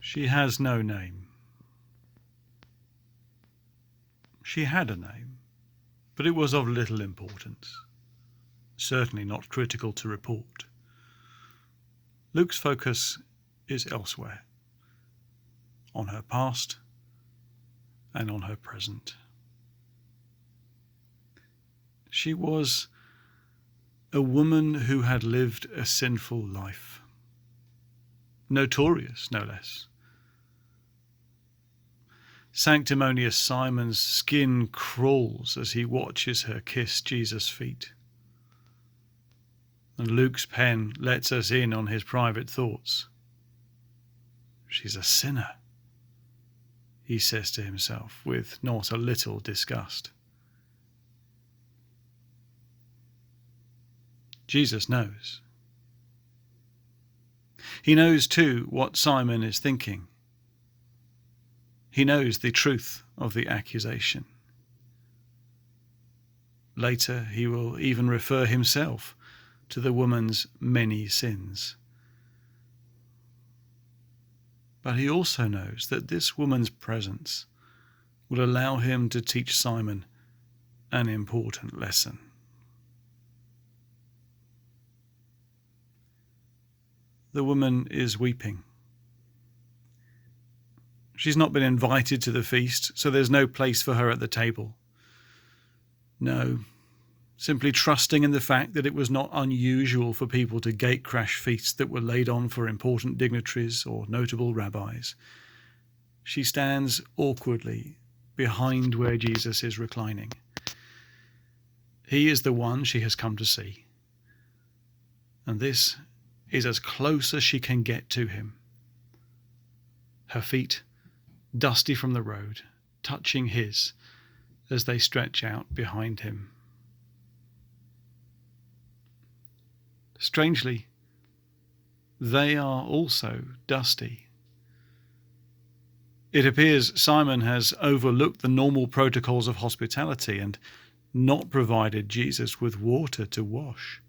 She has no name. She had a name, but it was of little importance, certainly not critical to report. Luke's focus is elsewhere, on her past and on her present. She was a woman who had lived a sinful life, notorious no less. Sanctimonious Simon's skin crawls as he watches her kiss Jesus' feet. And Luke's pen lets us in on his private thoughts. She's a sinner, he says to himself with not a little disgust. Jesus knows. He knows too what Simon is thinking. He knows the truth of the accusation. Later he will even refer himself to the woman's many sins. But he also knows that this woman's presence will allow him to teach Simon an important lesson. The woman is weeping. She's not been invited to the feast, so there's no place for her at the table. No, simply trusting in the fact that it was not unusual for people to gatecrash feasts that were laid on for important dignitaries or notable rabbis. She stands awkwardly behind where Jesus is reclining. He is the one she has come to see, and this is as close as she can get to him. Her feet, dusty from the road, touching his as they stretch out behind him. Strangely, they are also dusty. It appears Simon has overlooked the normal protocols of hospitality and not provided Jesus with water to wash.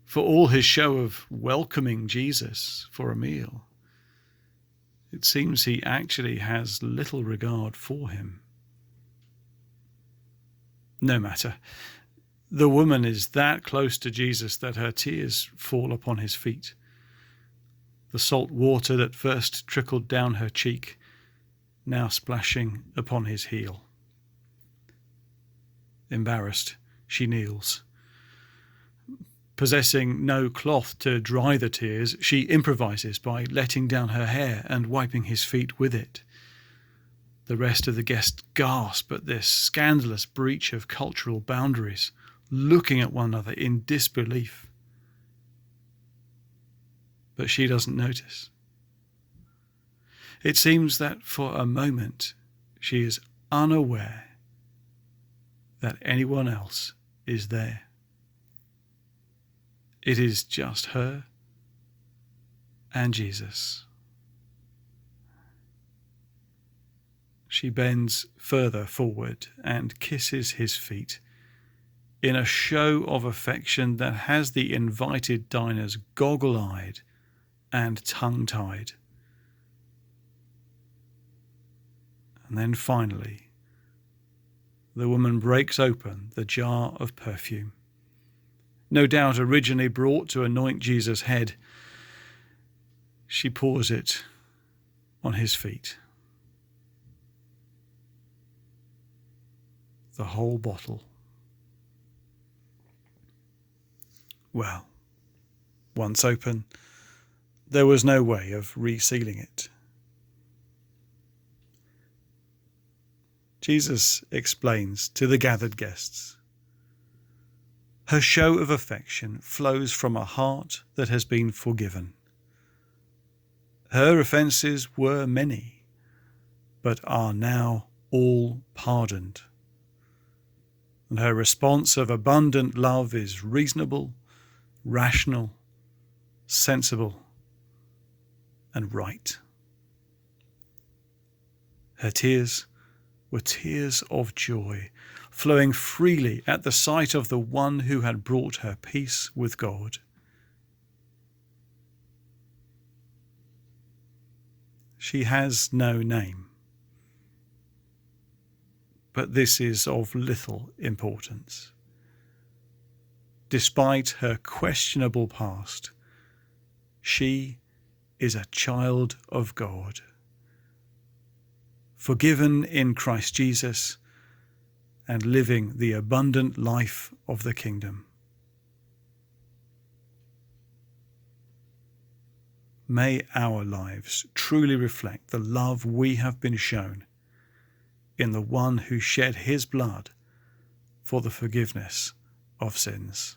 For all his show of welcoming Jesus for a meal, it seems he actually has little regard for him. No matter. The woman is that close to Jesus that her tears fall upon his feet. The salt water that first trickled down her cheek, now splashing upon his heel. Embarrassed, she kneels. Possessing no cloth to dry the tears, she improvises by letting down her hair and wiping his feet with it. The rest of the guests gasp at this scandalous breach of cultural boundaries, looking at one another in disbelief. But she doesn't notice. It seems that for a moment she is unaware that anyone else is there. It is just her and Jesus. She bends further forward and kisses his feet in a show of affection that has the invited diners goggle-eyed and tongue-tied. And then finally, the woman breaks open the jar of perfume, no doubt originally brought to anoint Jesus' head. She pours it on his feet. The whole bottle. Well, once open, there was no way of resealing it. Jesus explains to the gathered guests. Her show of affection flows from a heart that has been forgiven. Her offences were many, but are now all pardoned. And her response of abundant love is reasonable, rational, sensible, and right. Her tears were tears of joy, flowing freely at the sight of the one who had brought her peace with God. She has no name. But this is of little importance. Despite her questionable past, she is a child of God, forgiven in Christ Jesus and living the abundant life of the kingdom. May our lives truly reflect the love we have been shown in the one who shed his blood for the forgiveness of sins.